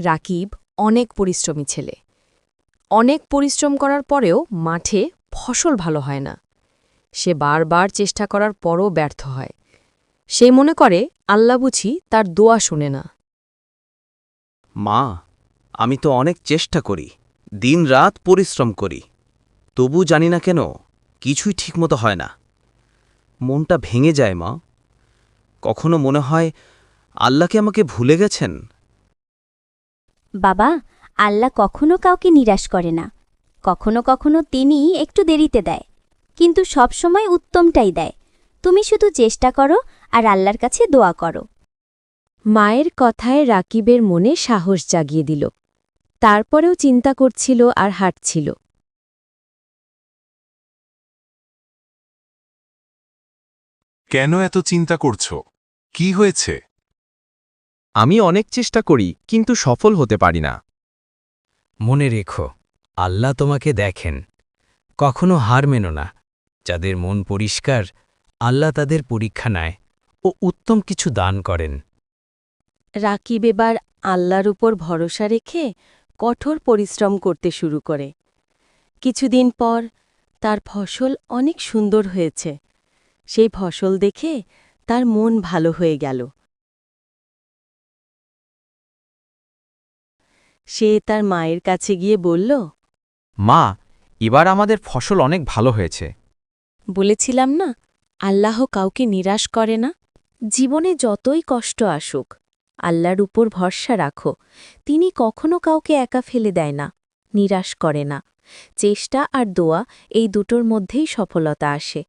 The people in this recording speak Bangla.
রাকিব অনেক পরিশ্রমী ছেলে। অনেক পরিশ্রম করার পরেও মাঠে ফসল ভালো হয় না। সে বারবার চেষ্টা করার পরও ব্যর্থ হয়। সে মনে করে আল্লাহ বুঝি তার দোয়া শুনে না। মা, আমি তো অনেক চেষ্টা করি, দিনরাত পরিশ্রম করি, তবু জানি না কেন কিছুই ঠিকমতো হয় না। মনটা ভেঙে যায় মা। কখনো মনে হয় আল্লাহকে আমাকে ভুলে গেছেন। বাবা, আল্লাহ কখনো কাউকে নিরাশ করে না। কখনো কখনো তিনি একটু দেরিতে দেয়, কিন্তু সবসময় উত্তমটাই দেয়। তুমি শুধু চেষ্টা করো আর আল্লাহর কাছে দোয়া করো। মায়ের কথায় রাকিবের মনে সাহস জাগিয়ে দিল। তারপরেও চিন্তা করছিল আর হাঁটছিল। কেন এত চিন্তা করছো? কি হয়েছে? আমি অনেক চেষ্টা করি কিন্তু সফল হতে পারি না। মনে রেখো, আল্লাহ তোমাকে দেখেন। কখনো হার মেনো না। যাদের মন পরিষ্কার, আল্লাহ তাদের পরীক্ষা নেয় ও উত্তম কিছু দান করেন। রাকিব এবার আল্লাহর উপর ভরসা রেখে কঠোর পরিশ্রম করতে শুরু করে। কিছুদিন পর তার ফসল অনেক সুন্দর হয়েছে। সেই ফসল দেখে তার মন ভালো হয়ে গেল। সে তার মায়ের কাছে গিয়ে বলল, মা, এবার আমাদের ফসল অনেক ভালো হয়েছে। বলেছিলাম না, আল্লাহ কাউকে নিরাশ করে না। জীবনে যতই কষ্ট আসুক, আল্লাহর উপর ভরসা রাখো। তিনি কখনো কাউকে একা ফেলে দেয় না, নিরাশ করে না। চেষ্টা আর দোয়া এই দুটোর মধ্যেই সফলতা আসে।